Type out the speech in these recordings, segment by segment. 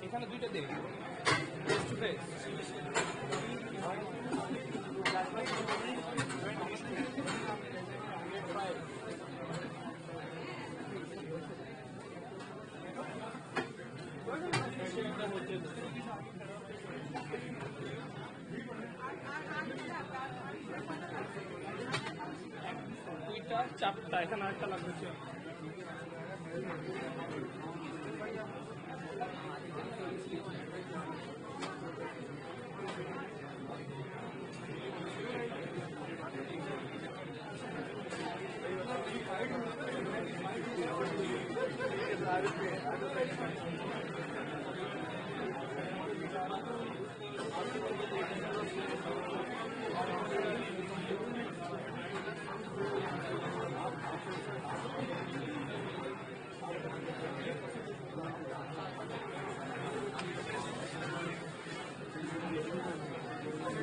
এখানে দুইটা they face to face দুইটা চারটা এখানে আরেকটা লাগবে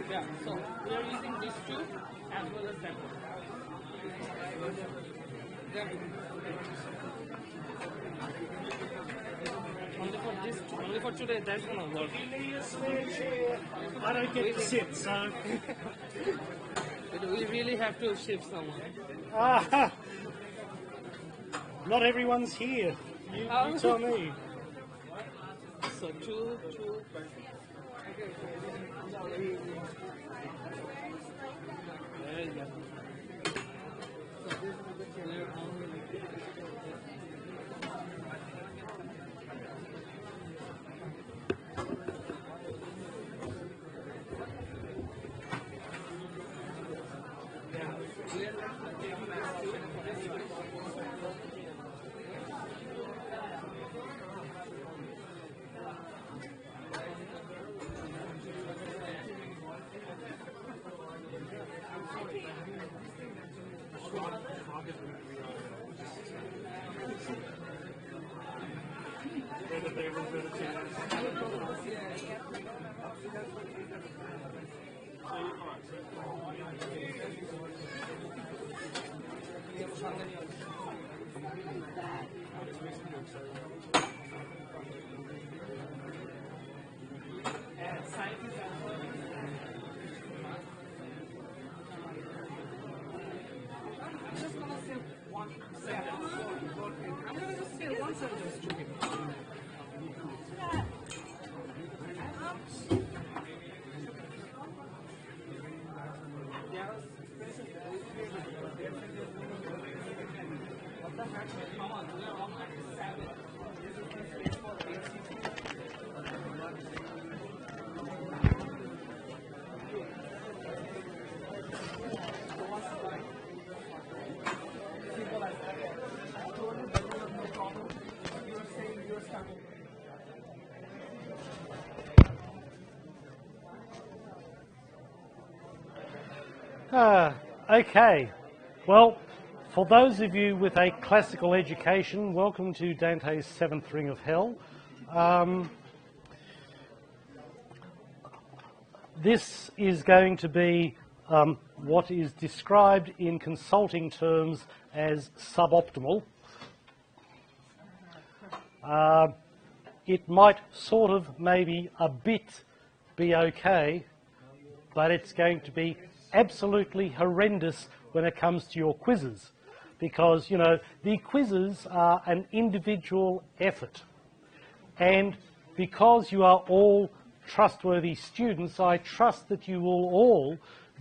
Yeah, so we are using these two as well as that one. Only for today, that's gonna work. I don't get to sit, so. But we really have to shift someone. Not everyone's here. You tell me. So two. Okay. Well, for those of you with a classical education, welcome to Dante's Seventh Ring of Hell. This is going to be what is described in consulting terms as suboptimal. It might sort of maybe a bit be okay, but it's going to be absolutely horrendous when it comes to your quizzes, because, you know, the quizzes are an individual effort, and because you are all trustworthy students, I trust that you will all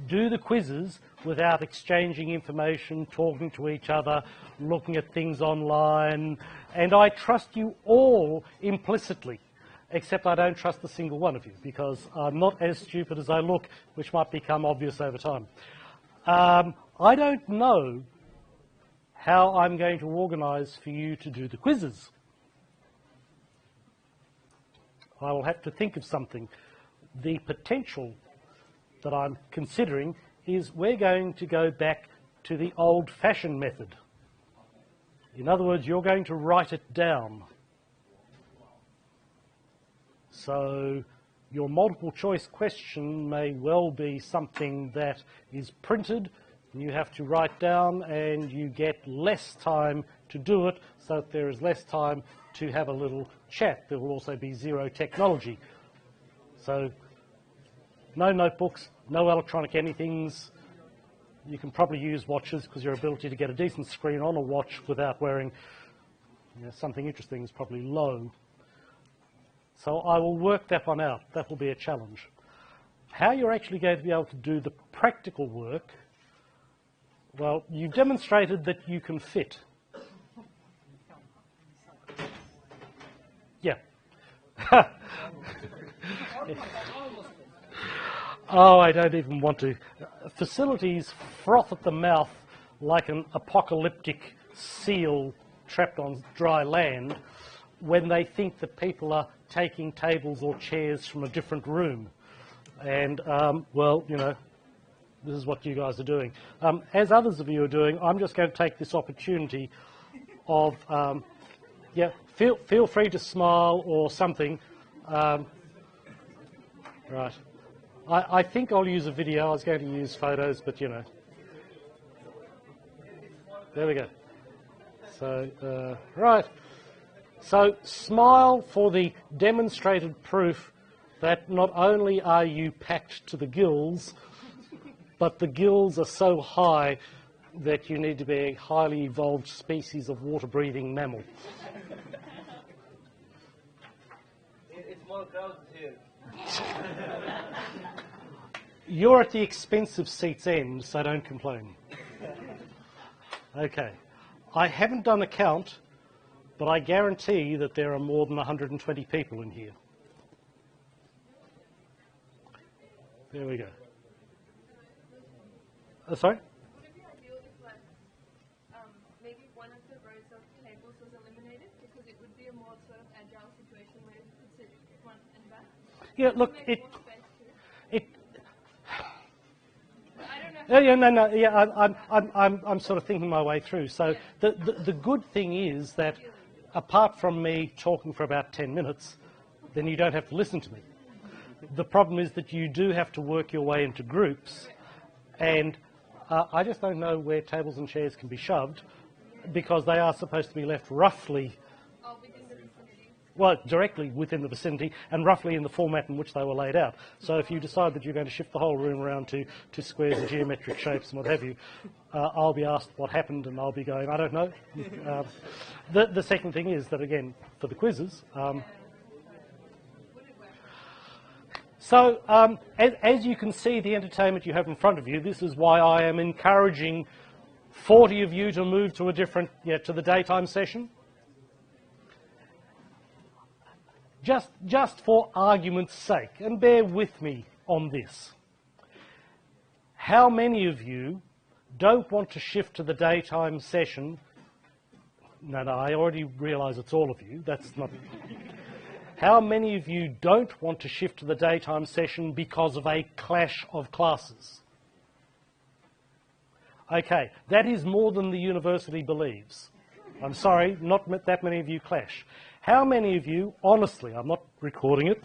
do the quizzes without exchanging information, talking to each other, looking at things online, and I trust you all implicitly. Except I don't trust a single one of you, because I'm not as stupid as I look, which might become obvious over time. I don't know how I'm going to organise for you to do the quizzes. I will have to think of something. The potential that I'm considering is we're going to go back to the old-fashioned method. In other words, you're going to write it down. So your multiple choice question may well be something that is printed and you have to write down, and you get less time to do it, so that there is less time to have a little chat. There will also be zero technology. So no notebooks, no electronic anythings. You can probably use watches, because your ability to get a decent screen on a watch without wearing, you know, something interesting is probably low. So I will work that one out. That will be a challenge. How you're actually going to be able to do the practical work, well, you've demonstrated that you can fit. Yeah. Oh, I don't even want to. Facilities froth at the mouth like an apocalyptic seal trapped on dry land when they think that people are taking tables or chairs from a different room. And, well, you know, this is what you guys are doing. As others of you are doing, I'm just going to take this opportunity of, yeah, feel free to smile or something. Right. I think I'll use a video. I was going to use photos, but, you know. There we go. So, right. So, smile for the demonstrated proof that not only are you packed to the gills, but the gills are so high that you need to be a highly evolved species of water-breathing mammal. It's more crowded here. You're at the expensive seat's end, so don't complain. Okay. I haven't done a count, but I guarantee that there are more than 120 people in here. There we go. Sorry? Would it be ideal if, like, maybe one of the rows of tables was eliminated, because it would be a more sort of agile situation where you could sit front and back? Yeah, look, Make more space too. it. I don't know. I'm sort of thinking my way through. So the good thing is that apart from me talking for about 10 minutes, then you don't have to listen to me. The problem is that you do have to work your way into groups, and I just don't know where tables and chairs can be shoved, because they are supposed to be left roughly, Oh, within the vicinity. well, directly within the vicinity and roughly in the format in which they were laid out. So if you decide that you're going to shift the whole room around to squares and geometric shapes and what have you, I'll be asked what happened and I'll be going, I don't know. The second thing is that, again, for the quizzes, so as you can see the entertainment you have in front of you, this is why I am encouraging 40 of you to move to a different, to the daytime session. Just for argument's sake, and bear with me on this. How many of you don't want to shift to the daytime session? No, I already realise it's all of you. That's not. How many of you don't want to shift to the daytime session because of a clash of classes? Okay, that is more than the university believes. I'm sorry, not that many of you clash. How many of you, honestly, I'm not recording it,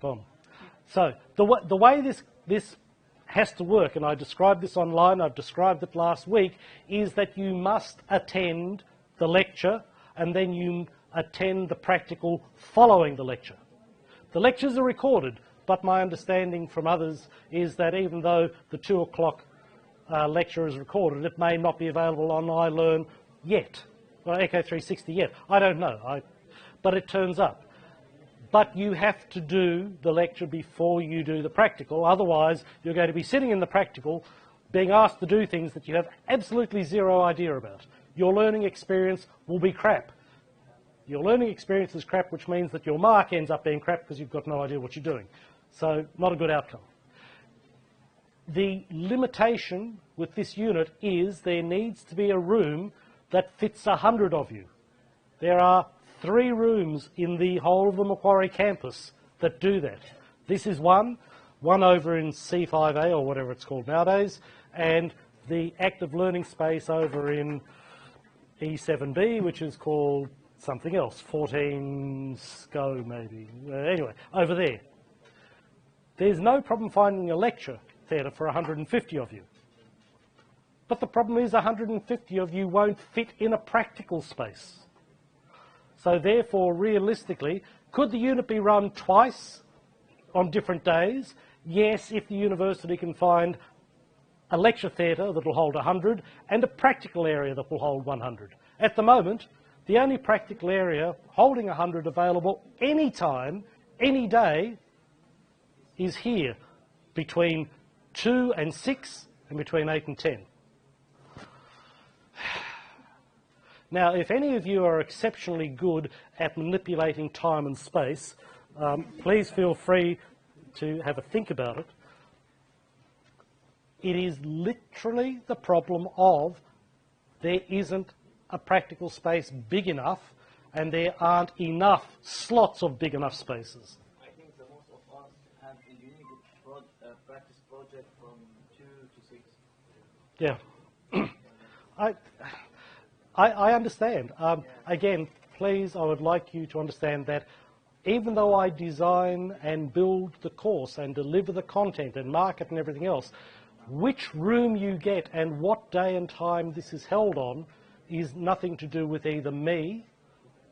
boom. So the way this has to work, and I described this online, I've described it last week, is that you must attend the lecture and then you attend the practical following the lecture. The lectures are recorded, but my understanding from others is that even though the 2 o'clock lecture is recorded, it may not be available on iLearn yet, or Echo360 yet. I don't know, but it turns up. But you have to do the lecture before you do the practical, otherwise you're going to be sitting in the practical being asked to do things that you have absolutely zero idea about. Your learning experience will be crap. Your learning experience is crap, which means that your mark ends up being crap because you've got no idea what you're doing. So not a good outcome. The limitation with this unit is there needs to be a room that fits 100 of you. There are 3 rooms in the whole of the Macquarie campus that do that. This is one over in C5A or whatever it's called nowadays, and the active learning space over in E7B, which is called something else, 14 SCO maybe. Anyway, over there. There's no problem finding a lecture theatre for 150 of you. But the problem is 150 of you won't fit in a practical space. So therefore, realistically, could the unit be run twice? on different days. Yes, if the university can find a lecture theatre that will hold 100 and a practical area that will hold 100. At the moment, the only practical area holding 100 available any time, any day, is here between 2 and 6 and between 8 and 10. Now, if any of you are exceptionally good at manipulating time and space, please feel free to have a think about it. It is literally the problem of there isn't a practical space big enough and there aren't enough slots of big enough spaces. I think the most of us have a unique practice project from 2 to 6. Yeah. I understand. Again, please, I would like you to understand that even though I design and build the course and deliver the content and market and everything else, which room you get and what day and time this is held on is nothing to do with either me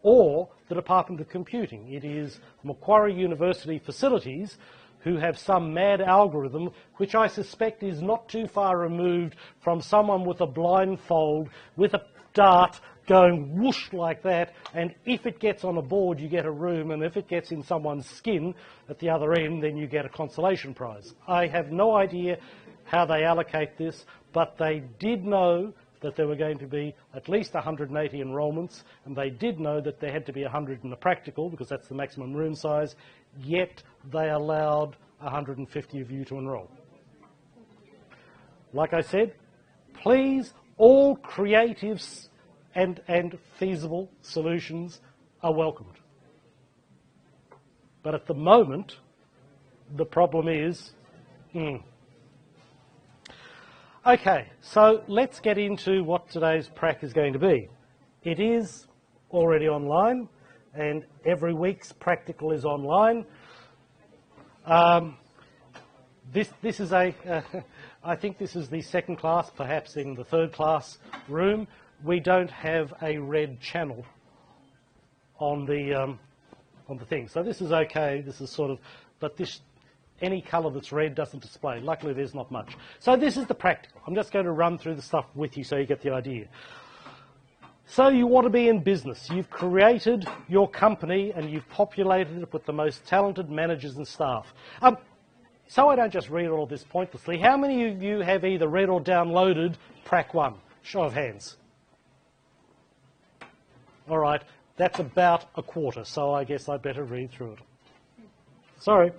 or the Department of Computing. It is Macquarie University facilities who have some mad algorithm which I suspect is not too far removed from someone with a blindfold with a dart going whoosh like that, and if it gets on a board you get a room, and if it gets in someone's skin at the other end then you get a consolation prize. I have no idea how they allocate this, but they did know that there were going to be at least 180 enrolments, and they did know that there had to be 100 in the practical because that's the maximum room size, yet they allowed 150 of you to enrol. Like I said, please, all creatives and feasible solutions are welcomed. But at the moment, the problem is, Okay, so let's get into what today's prac is going to be. It is already online, and every week's practical is online. This is a, I think this is the second class, perhaps in the third class room. We don't have a red channel on the thing, so this is okay. This is sort of, but this. Any colour that's red doesn't display. Luckily, there's not much. So this is the practical. I'm just going to run through the stuff with you so you get the idea. So you want to be in business. You've created your company and you've populated it with the most talented managers and staff. So I don't just read all of this pointlessly. How many of you have either read or downloaded Prac 1? Show of hands. All right, that's about a quarter, so I guess I'd better read through it. Sorry.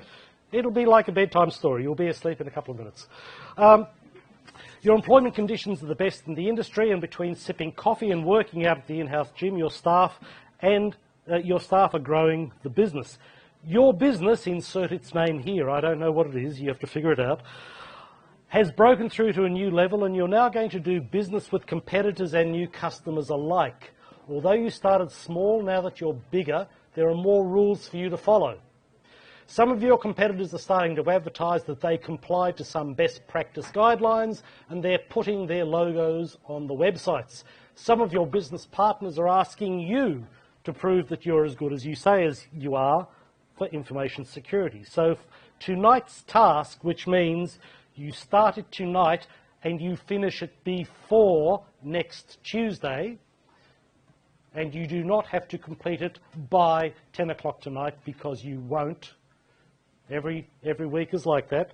It'll be like a bedtime story. You'll be asleep in a couple of minutes. Your employment conditions are the best in the industry, and between sipping coffee and working out at the in-house gym, your staff are growing the business. Your business, insert its name here, I don't know what it is, you have to figure it out, has broken through to a new level, and you're now going to do business with competitors and new customers alike. Although you started small, now that you're bigger, there are more rules for you to follow. Some of your competitors are starting to advertise that they comply to some best practice guidelines and they're putting their logos on the websites. Some of your business partners are asking you to prove that you're as good as you say as you are for information security. So tonight's task, which means you start it tonight and you finish it before next Tuesday, and you do not have to complete it by 10 o'clock tonight because you won't. Every week is like that.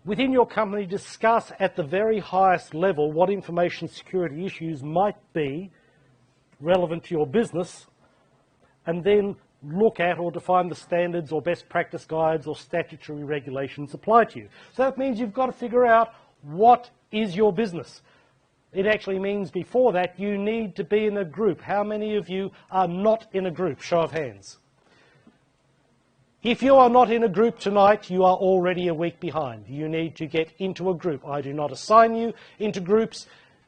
Within your company, discuss at the very highest level what information security issues might be relevant to your business, and then look at or define the standards or best practice guides or statutory regulations apply to you. So that means you've got to figure out what is your business. It actually means before that you need to be in a group. How many of you are not in a group? Show of hands. If you are not in a group tonight, you are already a week behind. You need to get into a group. I do not assign you into groups.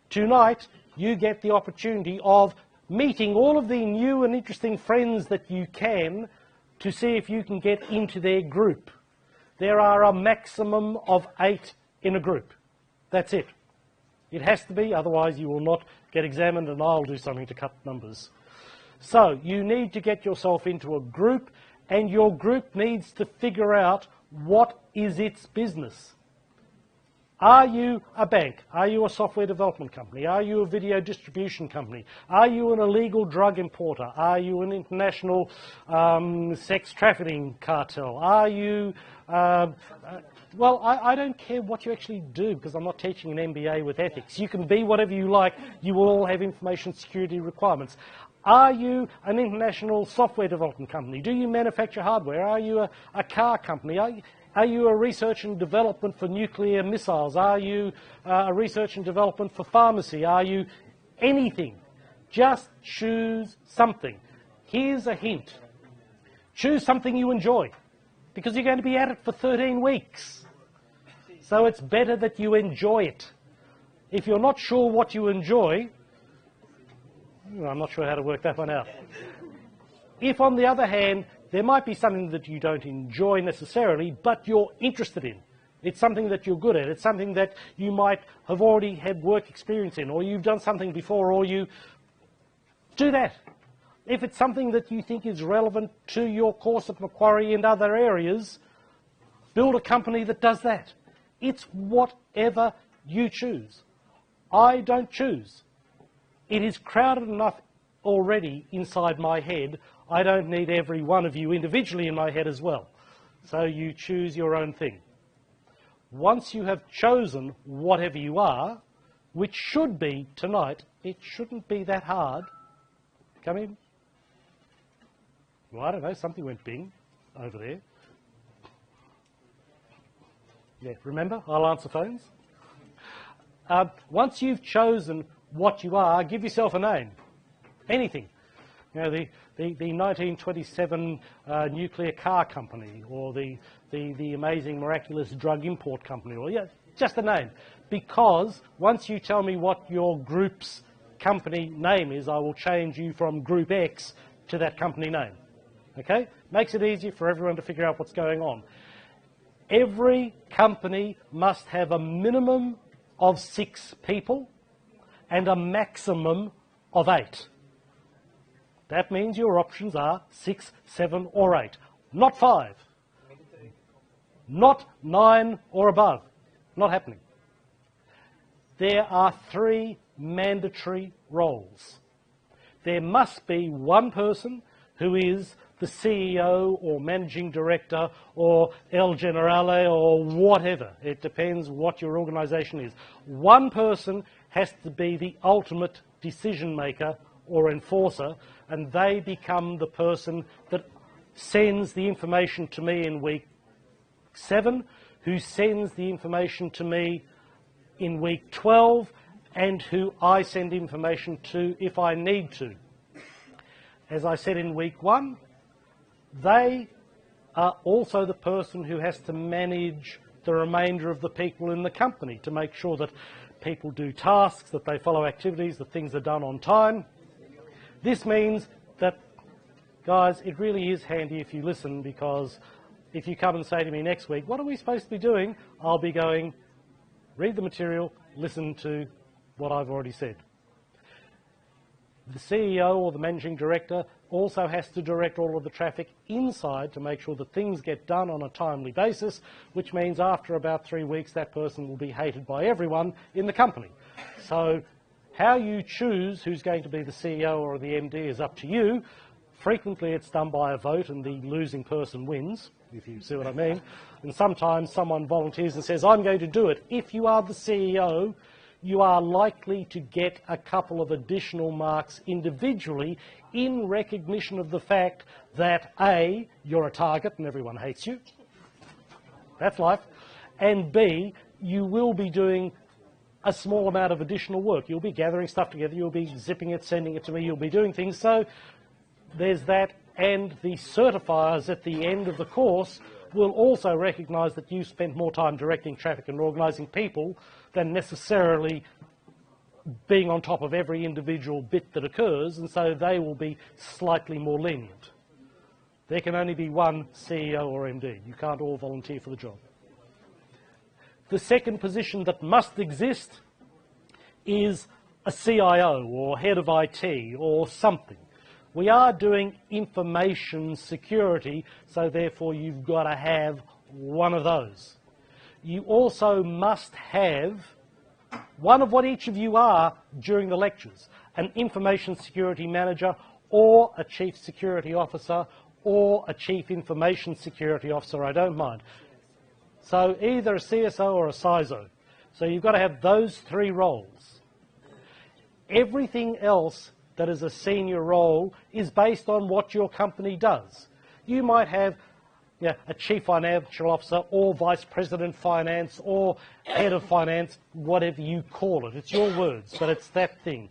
Tonight, you get the opportunity of meeting all of the new and interesting friends that you can to see if you can get into their group. There are a maximum of 8 in a group. That's it. It has to be, otherwise you will not get examined and I'll do something to cut numbers. So you need to get yourself into a group, and your group needs to figure out what is its business. Are you a bank? Are you a software development company? Are you a video distribution company? Are you an illegal drug importer? Are you an international sex trafficking cartel? Are you... well, I don't care what you actually do, because I'm not teaching an MBA with ethics. You can be whatever you like. You will all have information security requirements. Are you an international software development company? Do you manufacture hardware? Are you a car company? Are you a research and development for nuclear missiles? Are you a research and development for pharmacy? Are you anything? Just choose something. Here's a hint. Choose something you enjoy, because you're going to be at it for 13 weeks. So it's better that you enjoy it. If you're not sure what you enjoy, I'm not sure how to work that one out. If, on the other hand, there might be something that you don't enjoy necessarily, but you're interested in. It's something that you're good at. It's something that you might have already had work experience in, or you've done something before, or you do that. If it's something that you think is relevant to your course at Macquarie and other areas, build a company that does that. It's whatever you choose. I don't choose. It is crowded enough already inside my head. I don't need every one of you individually in my head as well. So you choose your own thing. Once you have chosen whatever you are, which should be tonight, it shouldn't be that hard. Come in. Well, I don't know, something went bing over there. Yeah, remember, I'll answer phones. Once you've chosen what you are, give yourself a name. Anything. You know, the 1927 nuclear car company, or the amazing miraculous drug import company, or yeah, just a name. Because once you tell me what your group's company name is, I will change you from Group X to that company name. Okay? Makes it easier for everyone to figure out what's going on. Every company must have a minimum of 6 people and a maximum of 8. That means your options are 6, 7 or 8. Not 5. Not 9 or above. Not happening. There are 3 mandatory roles. There must be one person who is the CEO or managing director or El Generale or whatever. It depends what your organisation is. One person has to be the ultimate decision maker or enforcer, and they become the person that sends the information to me in week 7, who sends the information to me in week 12, and who I send information to if I need to. As I said in week 1, they are also the person who has to manage the remainder of the people in the company to make sure that people do tasks, that they follow activities, that things are done on time. This means that, guys, it really is handy if you listen, because if you come and say to me next week, what are we supposed to be doing? I'll be going, read the material, listen to what I've already said. The CEO or the managing director also has to direct all of the traffic inside to make sure that things get done on a timely basis, which means after about 3 weeks that person will be hated by everyone in the company. So how you choose who's going to be the CEO or the MD is up to you. Frequently it's done by a vote and the losing person wins, if you see what I mean. And sometimes someone volunteers and says, I'm going to do it. If you are the CEO, you are likely to get a couple of additional marks individually in recognition of the fact that A, you're a target and everyone hates you. That's life. And B, you will be doing a small amount of additional work. You'll be gathering stuff together, you'll be zipping it, sending it to me, you'll be doing things. So there's that, and the certifiers at the end of the course will also recognise that you spent more time directing traffic and organising people than necessarily being on top of every individual bit that occurs, and so they will be slightly more lenient. There can only be one CEO or MD. You can't all volunteer for the job. The second position that must exist is a CIO or head of IT or something. We are doing information security, so therefore you've got to have one of those. You also must have one of what each of you are during the lectures: an information security manager, or a chief security officer, or a chief information security officer, I don't mind. So either a CSO or a CISO. So you've got to have those three roles. Everything else that is a senior role is based on what your company does. You might have a chief financial officer, or vice president finance, or head of finance, whatever you call it. It's your words, but it's that thing.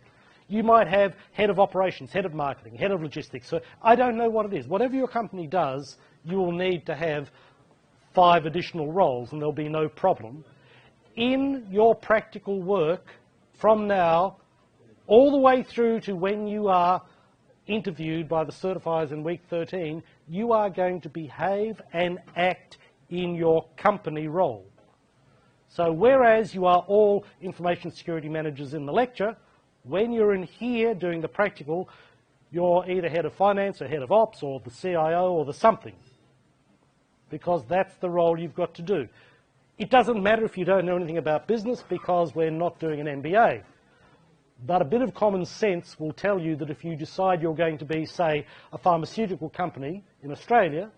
You might have head of operations, head of marketing, head of logistics. So I don't know what it is. Whatever your company does, you will need to have 5 additional roles, and there'll be no problem. In your practical work, from now all the way through to when you are interviewed by the certifiers in week 13, you are going to behave and act in your company role. So whereas you are all information security managers in the lecture, when you're in here doing the practical, you're either head of finance or head of ops or the CIO or the something, because that's the role you've got to do. It doesn't matter if you don't know anything about business, because we're not doing an MBA. But a bit of common sense will tell you that if you decide you're going to be, say, a pharmaceutical company in Australia,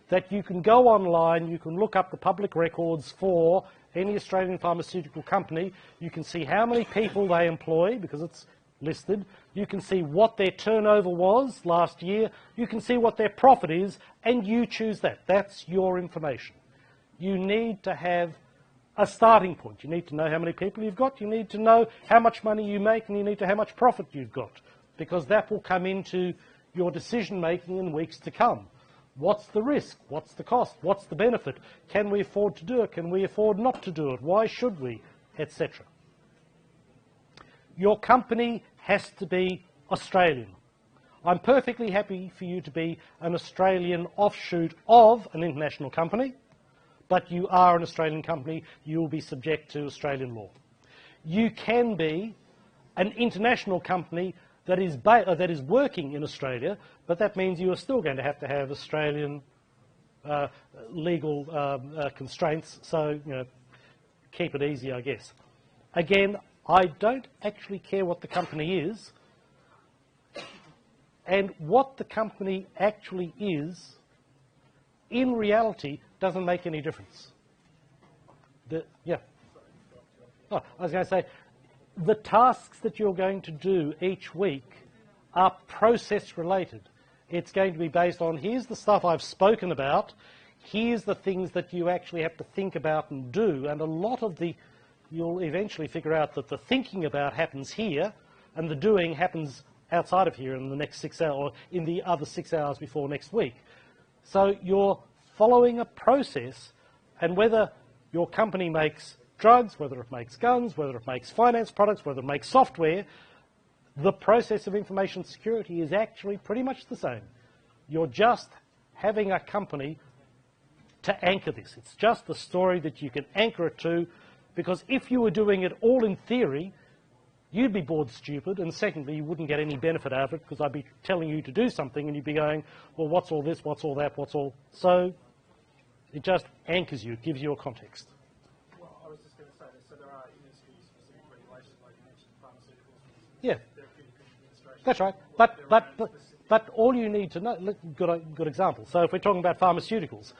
that you can go online, you can look up the public records for any Australian pharmaceutical company, you can see how many people they employ, because it's listed, you can see what their turnover was last year, you can see what their profit is, and you choose that. That's your information. You need to have a starting point. You need to know how many people you've got, you need to know how much money you make, and you need to know how much profit you've got, because that will come into your decision making in weeks to come. What's the risk? What's the cost? What's the benefit? Can we afford to do it? Can we afford not to do it? Why should we? Etc. Your company has to be Australian. I'm perfectly happy for you to be an Australian offshoot of an international company, but you are an Australian company, you will be subject to Australian law. You can be an international company that is working in Australia, but that means you are still going to have Australian legal constraints, so keep it easy, I guess. Again, I don't actually care what the company is, and what the company actually is, in reality, doesn't make any difference. I was going to say, the tasks that you're going to do each week are process related. It's going to be based on, here's the stuff I've spoken about, here's the things that you actually have to think about and do, and a lot of you'll eventually figure out that the thinking about happens here, and the doing happens outside of here in the next 6 hours, or in the other 6 hours before next week. So you're following a process, and whether your company makes drugs, whether it makes guns, whether it makes finance products, whether it makes software, the process of information security is actually pretty much the same. You're just having a company to anchor this. It's just a story that you can anchor it to, because if you were doing it all in theory, you'd be bored stupid, and secondly, you wouldn't get any benefit out of it, because I'd be telling you to do something and you'd be going, well, what's all this, what's all that, what's all... So it just anchors you, gives you a context. Well, I was just going to say, so there are industry-specific regulations, like you mentioned, pharmaceuticals, yeah, therapeutic administration. that's right. But all you need to know, look, good example. So if we're talking about pharmaceuticals,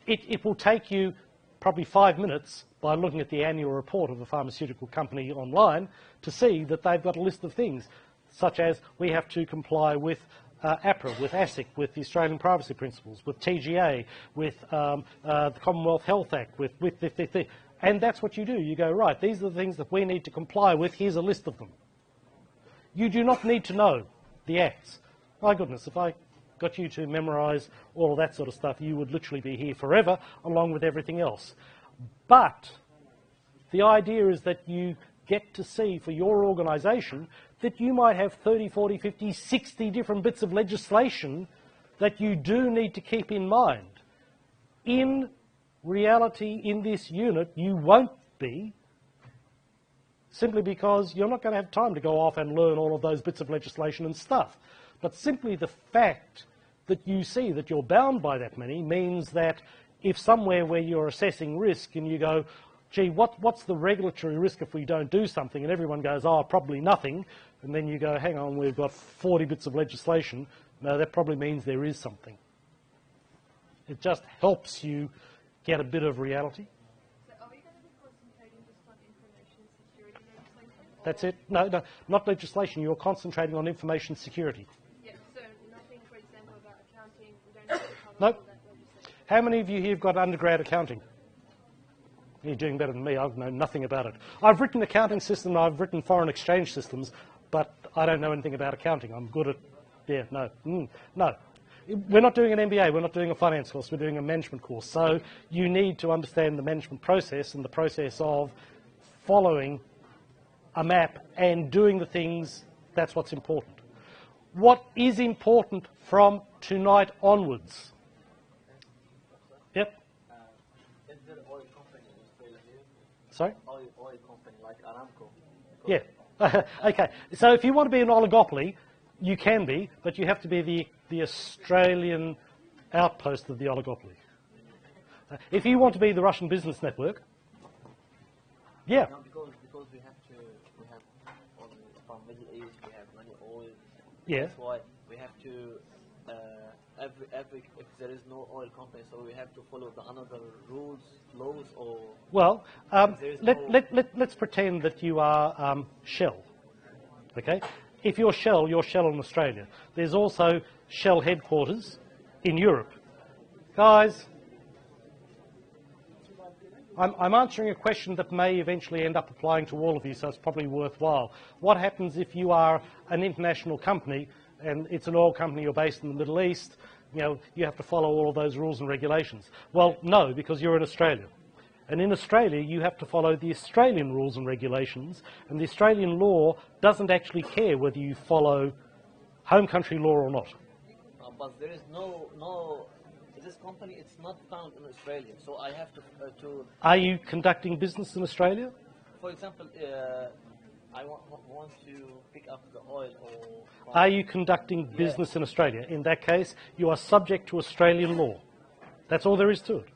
it will take you probably 5 minutes by looking at the annual report of a pharmaceutical company online to see that they've got a list of things, such as we have to comply with APRA, with ASIC, with the Australian Privacy Principles, with TGA, with the Commonwealth Health Act, with this. And that's what you do. You go, right, these are the things that we need to comply with, here's a list of them. You do not need to know the acts. My goodness, if I got you to memorise all of that sort of stuff, you would literally be here forever, along with everything else. But the idea is that you get to see for your organisation that you might have 30, 40, 50, 60 different bits of legislation that you do need to keep in mind. In reality, in this unit, you won't be, simply because you're not going to have time to go off and learn all of those bits of legislation and stuff. But simply the fact that you see that you're bound by that many means that if somewhere where you're assessing risk and you go, gee, what's the regulatory risk if we don't do something? And everyone goes, oh, probably nothing. And then you go, hang on, we've got 40 bits of legislation. No, that probably means there is something. It just helps you get a bit of reality. So are we going to be concentrating just on information security legislation? That's it. No, not legislation. You're concentrating on information security. Yeah, so nothing, for example, about accounting. We don't have to cover Nope. all that legislation. How many of you here have got undergrad accounting? You're doing better than me. I know nothing about it. I've written accounting systems, I've written foreign exchange systems, but I don't know anything about accounting. I'm good at, yeah, no. No. We're not doing an MBA, we're not doing a finance course, we're doing a management course. So you need to understand the management process and the process of following a map and doing the things, that's what's important. What is important from tonight onwards? Yep. Is there oil company in Australia here? Sorry? Oil company like Aramco? Yeah. Okay. So if you want to be an oligopoly, you can be, but you have to be the Australian outpost of the oligopoly. If you want to be the Russian business network, yeah. No, because we have from Middle East, we have many oil. Yeah. That's why we have to if there is no oil company, so we have to follow the another rules, laws, or Well, there is let's pretend that you are Shell. Okay. If you're Shell in Australia. There's also Shell headquarters in Europe. Guys, I'm answering a question that may eventually end up applying to all of you, so it's probably worthwhile. What happens if you are an international company and it's an oil company, you're based in the Middle East, you know, you have to follow all of those rules and regulations? Well, no, because you're in Australia. And in Australia, you have to follow the Australian rules and regulations, and the Australian law doesn't actually care whether you follow home country law or not. but there is no. This company, it's not found in Australia, so I have to. Are you conducting business in Australia? For example, I want to pick up the oil or. Are you conducting business in Australia? In that case, you are subject to Australian law. That's all there is to it.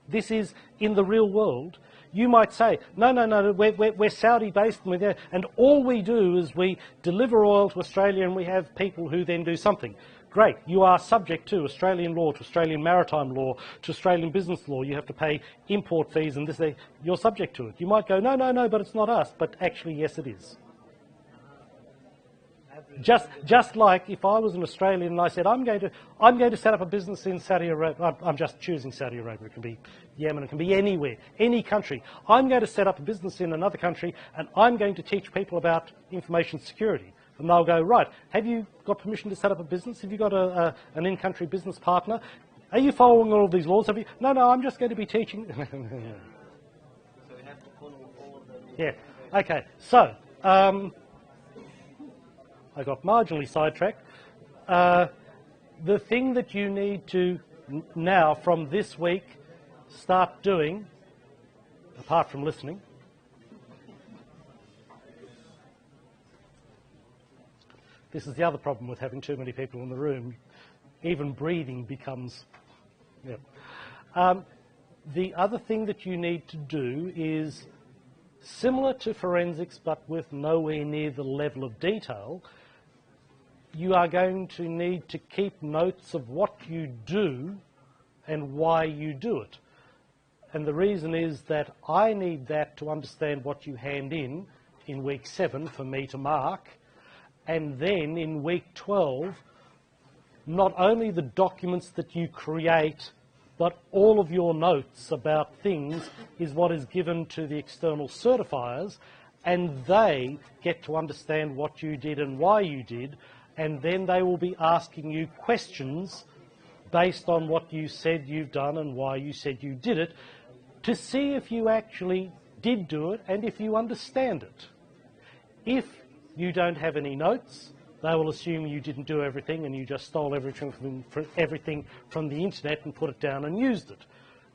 This is in the real world. You might say, no, we're Saudi-based, and all we do is we deliver oil to Australia and we have people who then do something. Great, you are subject to Australian law, to Australian maritime law, to Australian business law. You have to pay import fees and this. You're subject to it. You might go, no, but it's not us. But actually, yes, it is. Just like if I was an Australian and I said, I'm going to set up a business in Saudi Arabia. I'm just choosing Saudi Arabia. It can be Yemen. It can be anywhere, any country. I'm going to set up a business in another country, and I'm going to teach people about information security. And they'll go, right, have you got permission to set up a business? Have you got an in-country business partner? Are you following all of these laws? Have you? No, I'm just going to be teaching. So we have to follow all the. Yeah. Okay. So. I got marginally sidetracked. The thing that you need to now, from this week, start doing, apart from listening, this is the other problem with having too many people in the room. Even breathing becomes... Yeah. The other thing that you need to do is, similar to forensics but with nowhere near the level of detail, you are going to need to keep notes of what you do and why you do it. And the reason is that I need that to understand what you hand in week 7 for me to mark, and then in week 12, not only the documents that you create, but all of your notes about things is what is given to the external certifiers, and they get to understand what you did and why you did, and then they will be asking you questions based on what you said you've done and why you said you did it, to see if you actually did do it and if you understand it. If you don't have any notes, they will assume you didn't do everything and you just stole everything from the internet and put it down and used it.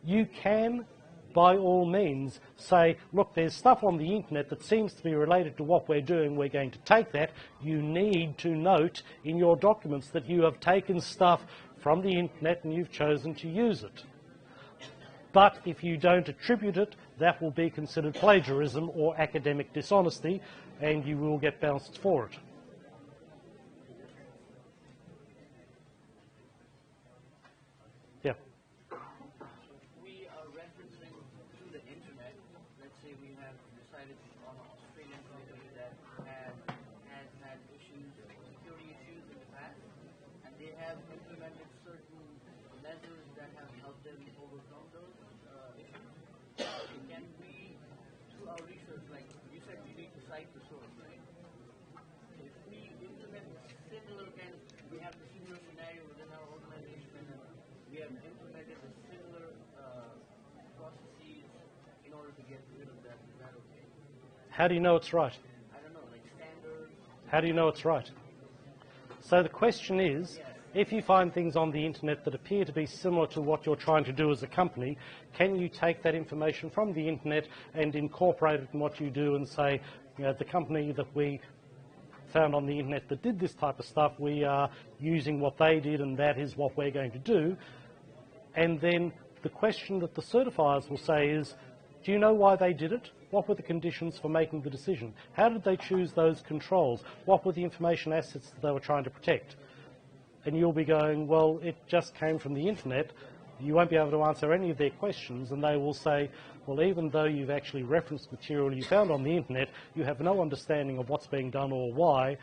You can by all means say, look, there's stuff on the internet that seems to be related to what we're doing, we're going to take that. You need to note in your documents that you have taken stuff from the internet and you've chosen to use it. But if you don't attribute it, that will be considered plagiarism or academic dishonesty, and you will get bounced for it. Yeah. We are referencing to the internet. Let's say we have decided on an Australian company that has had issues, security issues in the past, and they have implemented certain measures that have helped them overcome those issues. Can we, through our research, like you said, we need to cite the source, right? If we implement similar kind of, we have the similar scenario within our organization, and we have implemented the similar processes in order to get rid of that. Is that okay? How do you know it's right? I don't know, like standards. How do you know it's right? So the question is, if you find things on the internet that appear to be similar to what you're trying to do as a company, can you take that information from the internet and incorporate it in what you do and say, you know, the company that we found on the internet that did this type of stuff, we are using what they did and that is what we're going to do. And then the question that the certifiers will say is, do you know why they did it? What were the conditions for making the decision? How did they choose those controls? What were the information assets that they were trying to protect? And you'll be going, well, it just came from the internet. You won't be able to answer any of their questions, and they will say, well, even though you've actually referenced material you found on the internet, you have no understanding of what's being done or why,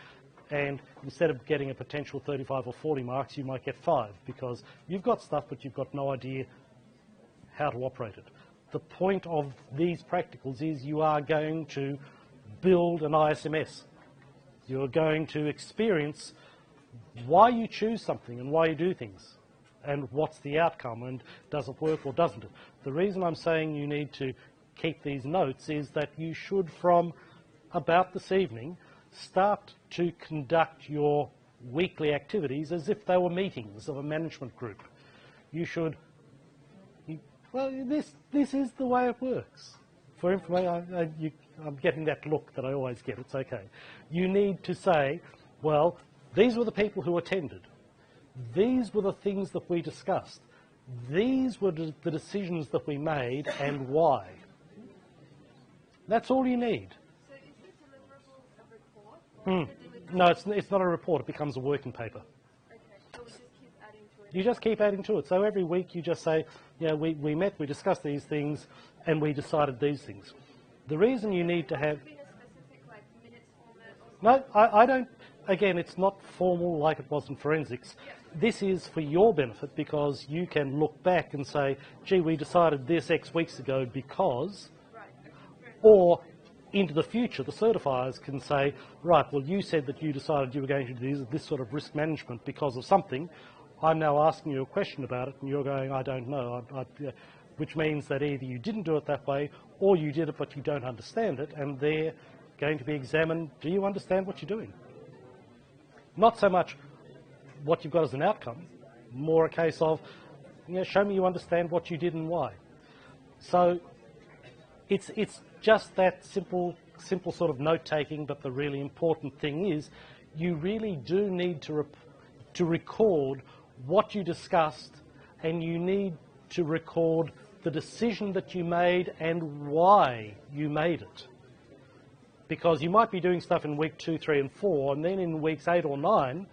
and instead of getting a potential 35 or 40 marks, you might get 5, because you've got stuff, but you've got no idea how to operate it. The point of these practicals is you are going to build an ISMS. You're going to experience why you choose something and why you do things and what's the outcome and does it work or doesn't it. The reason I'm saying you need to keep these notes is that you should, from about this evening, start to conduct your weekly activities as if they were meetings of a management group. You should, well, this is the way it works. For information, I'm getting that look that I always get, it's okay. You need to say, well, these were the people who attended. These were the things that we discussed. These were the decisions that we made and why. That's all you need. So is the deliverable a report? Or is it No, it's not a report. It becomes a working paper. Okay, so we just keep adding to it. You just keep adding to it. So every week you just say, yeah, we met, we discussed these things, and we decided these things. The reason you need to have... Would it be in a specific, like, minutes format or something? No, I don't. Again, it's not formal like it was in forensics. This is for your benefit because you can look back and say, gee, we decided this X weeks ago because, Right. or into the future, the certifiers can say, right, well, you said that you decided you were going to do this sort of risk management because of something. I'm now asking you a question about it, and you're going, I don't know, which means that either you didn't do it that way, or you did it but you don't understand it, and they're going to be examined, do you understand what you're doing? Not so much what you've got as an outcome, more a case of, you know, show me you understand what you did and why. So it's just that simple sort of note-taking, but the really important thing is you really do need to record what you discussed, and you need to record the decision that you made and why you made it. Because you might be doing stuff in week 2, 3, and 4, and then in weeks 8 or 9,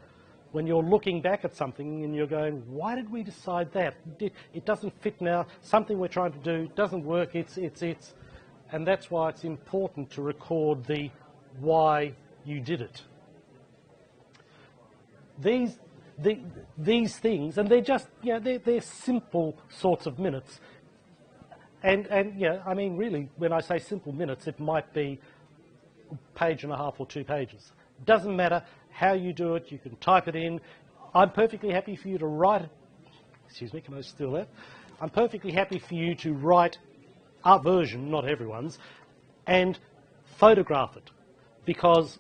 when you're looking back at something and you're going, why did we decide that? It doesn't fit now. Something we're trying to do doesn't work. And that's why it's important to record the why you did it. These things, and they're just, you know, they're simple sorts of minutes. And yeah, I mean, really, when I say simple minutes, it might be a page and a half or 2 pages. Doesn't matter how you do it, you can type it in. I'm perfectly happy for you to write it. Excuse me, can I steal that? I'm perfectly happy for you to write our version, not everyone's, and photograph it. Because,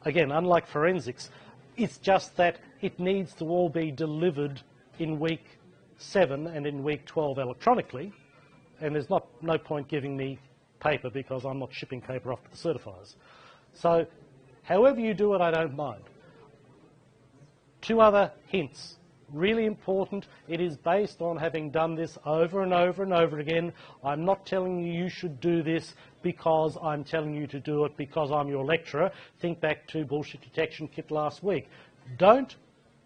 again, unlike forensics, it's just that it needs to all be delivered in week 7 and in week 12 electronically. and there's no point giving me paper because I'm not shipping paper off to the certifiers. So however you do it, I don't mind. 2 other hints. Really important. It is based on having done this over and over and over again. I'm not telling you you should do this because I'm telling you to do it because I'm your lecturer. Think back to bullshit detection kit last week. Don't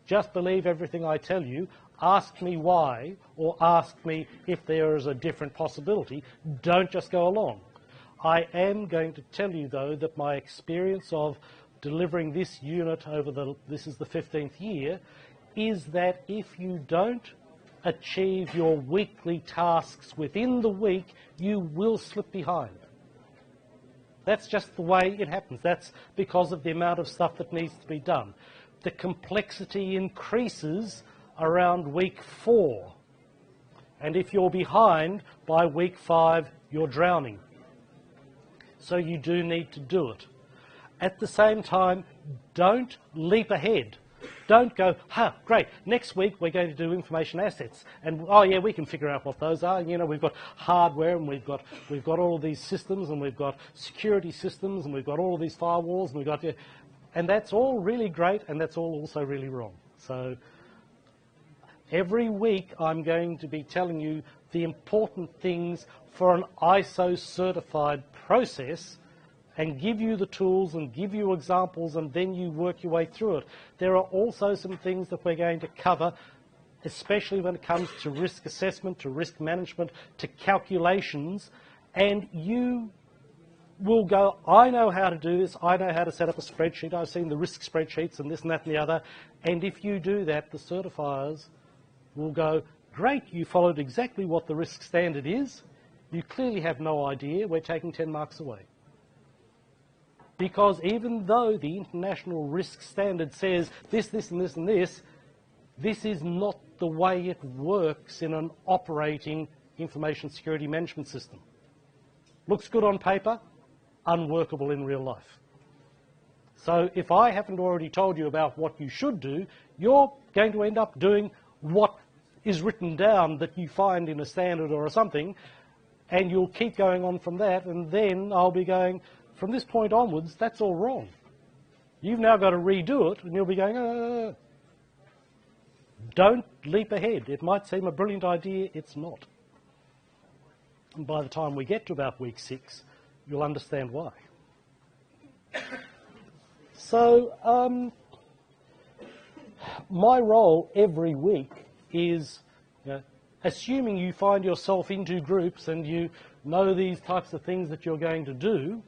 just believe everything I tell you. Ask me why, or ask me if there is a different possibility. Don't just go along. I am going to tell you, though, that my experience of delivering this unit over this is the 15th year, is that if you don't achieve your weekly tasks within the week, you will slip behind. That's just the way it happens. That's because of the amount of stuff that needs to be done. The complexity increases around week 4. And if you're behind by week 5, you're drowning. So you do need to do it. At the same time, don't leap ahead. Don't go, great, next week we're going to do information assets. And, oh yeah, we can figure out what those are. You know, we've got hardware and we've got all of these systems and we've got security systems and we've got all of these firewalls and we've got... And that's all really great and that's all also really wrong. So every week I'm going to be telling you the important things for an ISO certified process and give you the tools and give you examples and then you work your way through it. There are also some things that we're going to cover, especially when it comes to risk assessment, to risk management, to calculations, and you will go, I know how to do this, I know how to set up a spreadsheet, I've seen the risk spreadsheets and this and that and the other, and if you do that, the certifiers will go, great, you followed exactly what the risk standard is, you clearly have no idea, we're taking 10 marks away. Because even though the international risk standard says this, this and this and this, this is not the way it works in an operating information security management system. Looks good on paper, unworkable in real life. So if I haven't already told you about what you should do, you're going to end up doing what is written down that you find in a standard or something, and you'll keep going on from that, and then I'll be going, from this point onwards, that's all wrong. You've now got to redo it, and you'll be going, Don't leap ahead. It might seem a brilliant idea, it's not. And by the time we get to about week 6, you'll understand why. So, my role every week is, assuming you find yourself into groups and you know these types of things that you're going to do,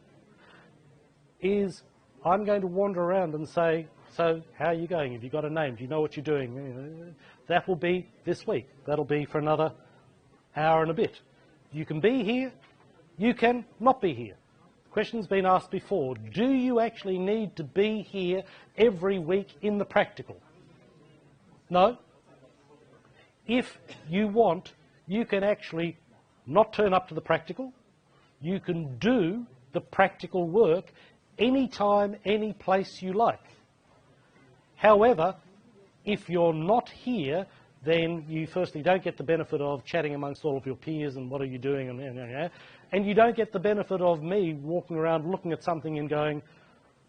is I'm going to wander around and say, so how are you going? Have you got a name? Do you know what you're doing? That will be this week. That'll be for another hour and a bit. You can be here. You can not be here. The question's been asked before. Do you actually need to be here every week in the practical? No. If you want, you can actually not turn up to the practical. You can do the practical work anytime, any place you like. However, if you're not here, then you firstly don't get the benefit of chatting amongst all of your peers and what are you doing, and you don't get the benefit of me walking around looking at something and going,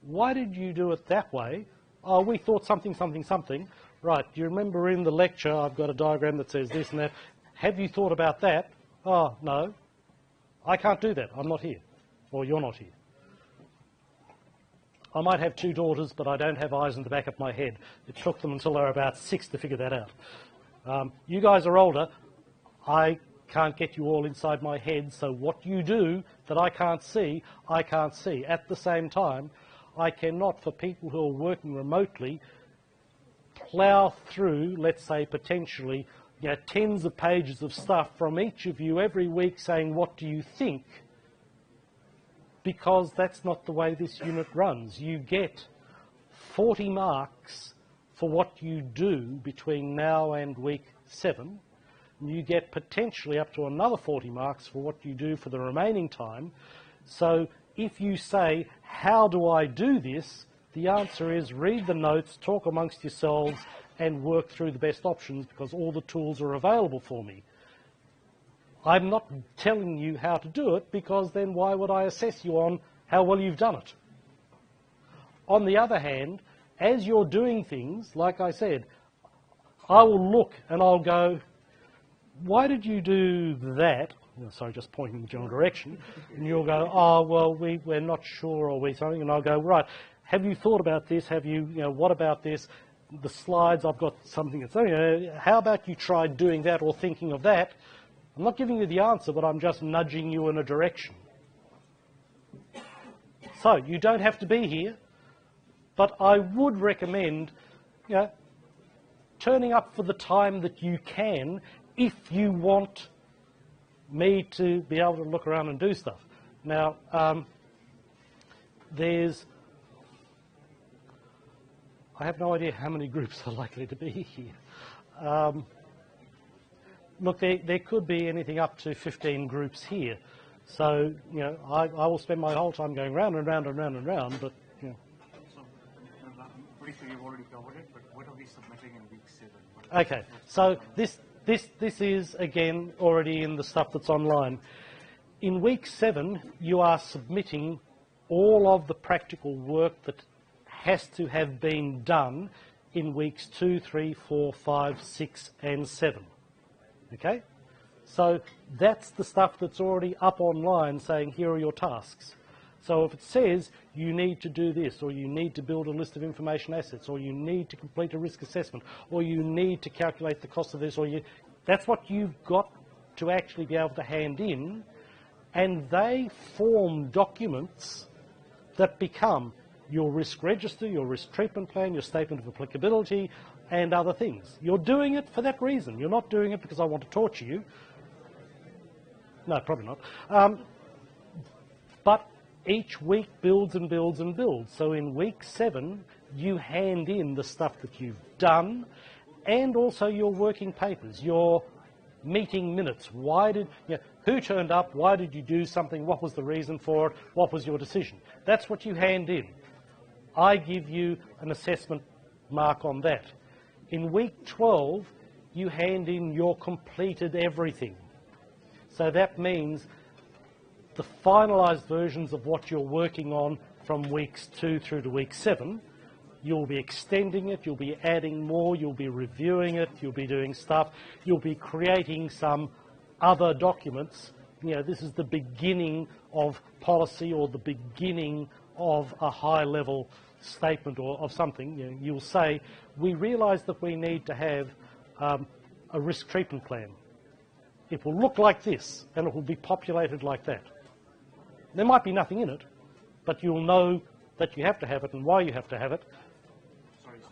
why did you do it that way? Oh, we thought something, something, something. Right, do you remember in the lecture I've got a diagram that says this and that. Have you thought about that? Oh, no. I can't do that. I'm not here. Or you're not here. I might have 2 daughters, but I don't have eyes in the back of my head. It took them until they were about 6 to figure that out. You guys are older. I can't get you all inside my head, so what you do that I can't see, I can't see. At the same time, I cannot, for people who are working remotely, plough through, let's say, potentially, tens of pages of stuff from each of you every week saying, what do you think? Because that's not the way this unit runs. You get 40 marks for what you do between now and week 7. You get potentially up to another 40 marks for what you do for the remaining time. So if you say, how do I do this? The answer is read the notes, talk amongst yourselves, and work through the best options because all the tools are available for me. I'm not telling you how to do it, because then why would I assess you on how well you've done it? On the other hand, as you're doing things, like I said, I will look and I'll go, why did you do that? Sorry, just pointing in the general direction. And you'll go, oh, well, we're not sure, or something. And I'll go, right, have you thought about this? Have you, what about this? The slides, I've got something that's, how about you try doing that or thinking of that? I'm not giving you the answer, but I'm just nudging you in a direction. So you don't have to be here, but I would recommend, turning up for the time that you can if you want me to be able to look around and do stuff. Now, I have no idea how many groups are likely to be here. Look, there could be anything up to 15 groups here. So, I will spend my whole time going round and round and round and round, but, So, pretty sure you've already covered it, but what are we submitting in week 7? okay, so this is, again, already in the stuff that's online. In week 7, you are submitting all of the practical work that has to have been done in weeks 2, 3, 4, 5, 6, and 7. Okay? So that's the stuff that's already up online saying, here are your tasks. So if it says you need to do this, or you need to build a list of information assets, or you need to complete a risk assessment, or you need to calculate the cost of this, that's what you've got to actually be able to hand in, and they form documents that become your risk register, your risk treatment plan, your statement of applicability, and other things. You're doing it for that reason. You're not doing it because I want to torture you. No, probably not. But each week builds and builds and builds. So in week 7, you hand in the stuff that you've done, and also your working papers, your meeting minutes. Who turned up? Why did you do something? What was the reason for it? What was your decision? That's what you hand in. I give you an assessment mark on that. In week 12, you hand in your completed everything. So that means the finalised versions of what you're working on from weeks 2 through to week 7, you'll be extending it, you'll be adding more, you'll be reviewing it, you'll be doing stuff, you'll be creating some other documents. This is the beginning of policy, or the beginning of a high-level statement or of something. You'll say, we realise that we need to have a risk treatment plan. It will look like this, and it will be populated like that. There might be nothing in it, but you'll know that you have to have it and why you have to have it. Sorry, so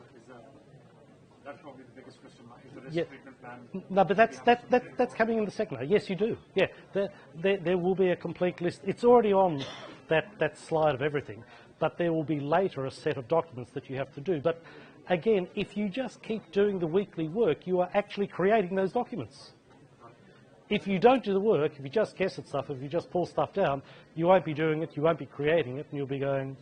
that's probably the biggest question. Is the risk treatment plan? No, but that's coming in the second. Yes, you do. Yeah, there will be a complete list. It's already on that slide of everything, but there will be later a set of documents that you have to do. But again, if you just keep doing the weekly work, you are actually creating those documents. If you don't do the work, if you just guess at stuff, if you just pull stuff down, you won't be doing it, you won't be creating it, and you'll be going,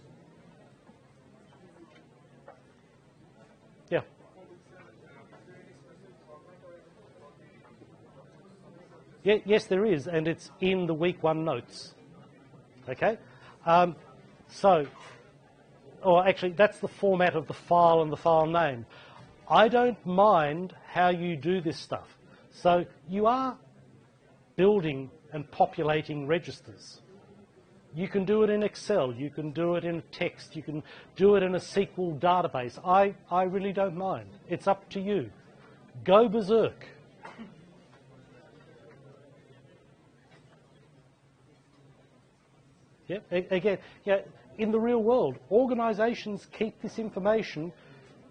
yeah. Yes, there is, and it's in the week 1 notes. Okay? Or actually, that's the format of the file and the file name. I don't mind how you do this stuff. So you are building and populating registers. You can do it in Excel, you can do it in text, you can do it in a SQL database. I really don't mind. It's up to you. Go berserk. Yeah, again, in the real world, organisations keep this information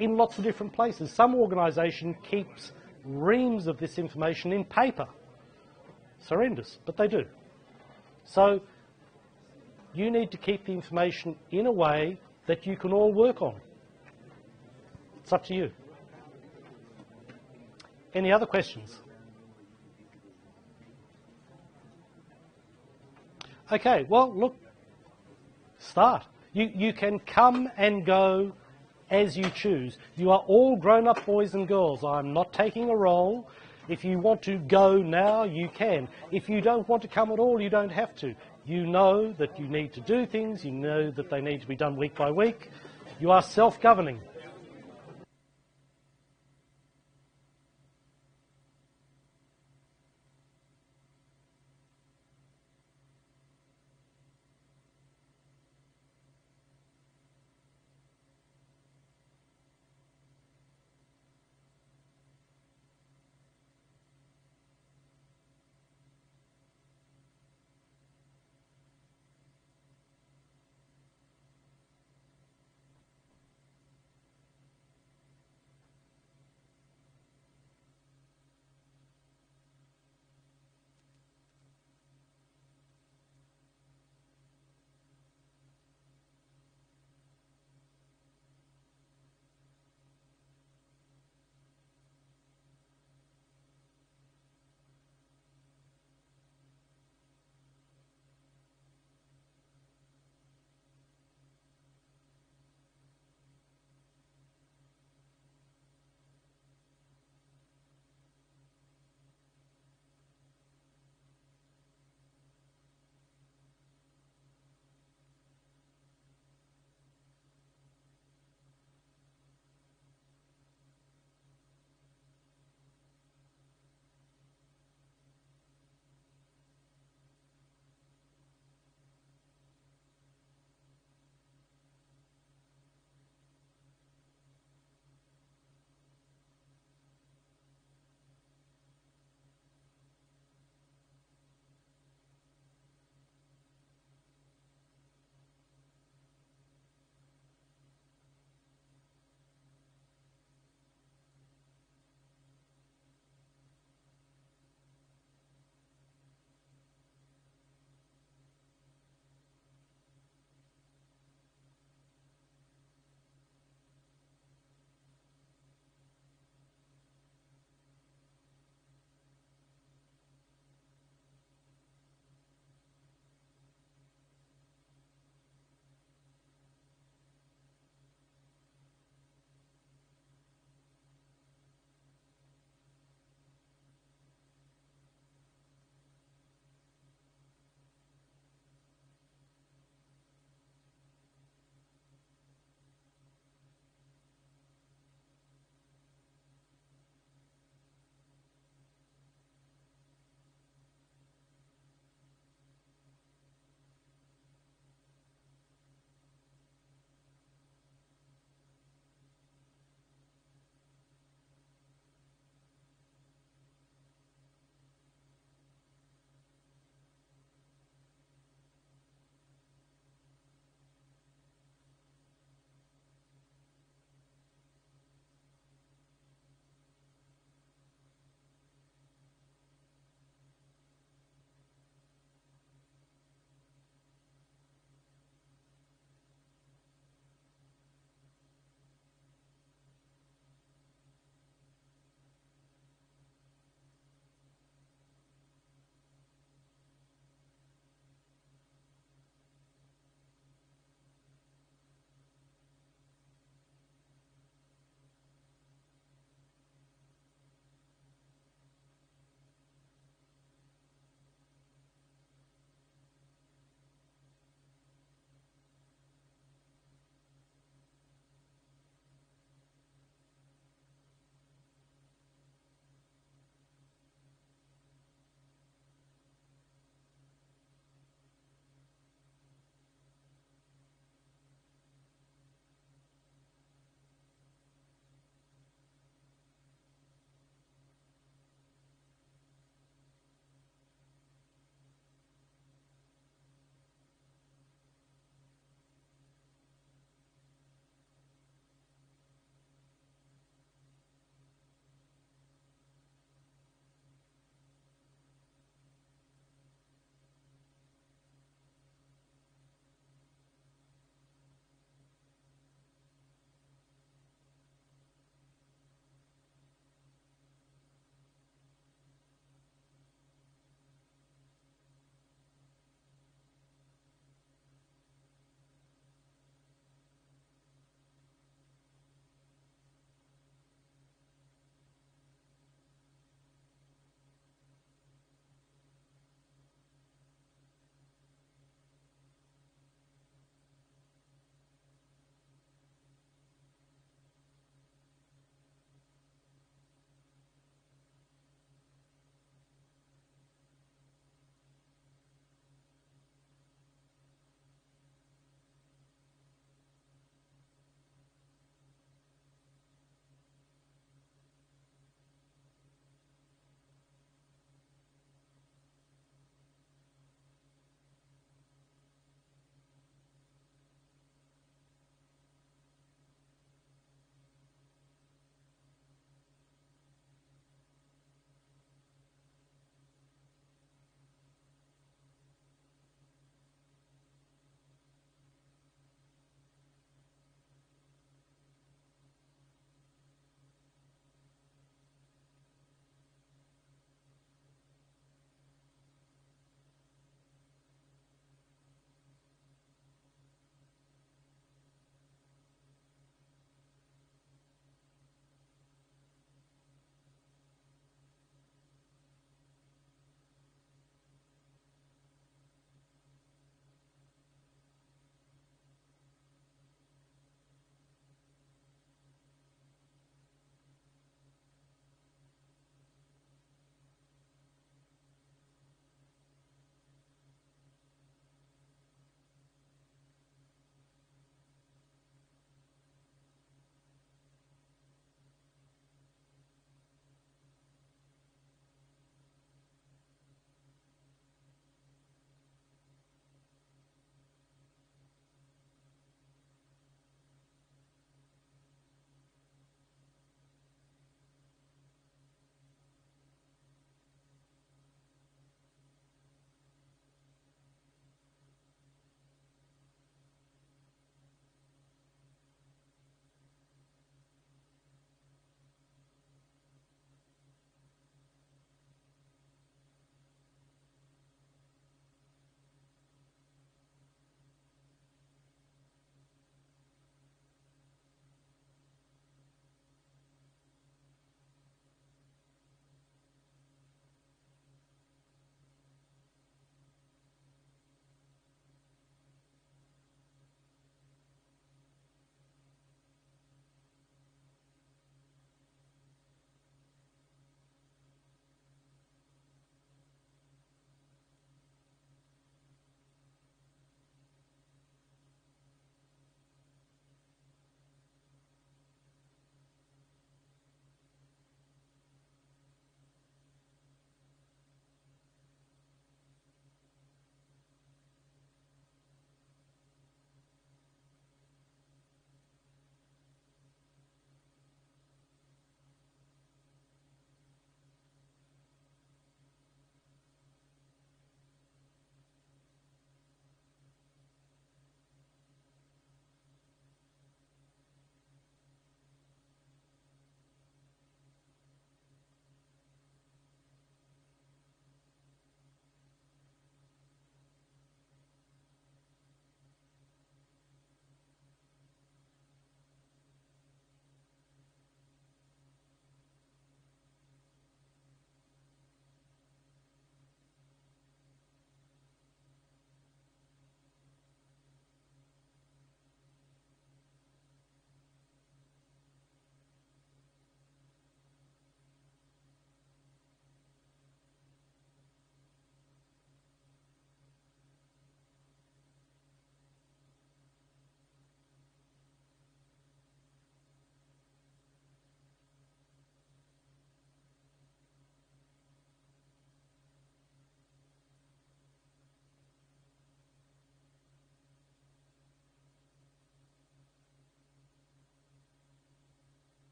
in lots of different places. Some organisation keeps reams of this information in paper. It's horrendous, but they do. So you need to keep the information in a way that you can all work on. It's up to you. Any other questions? Okay, well, look, start. You can come and go as you choose. You are all grown-up boys and girls. I'm not taking a roll. If you want to go now, you can. If you don't want to come at all, you don't have to. You know that you need to do things, you know that they need to be done week by week. You are self-governing.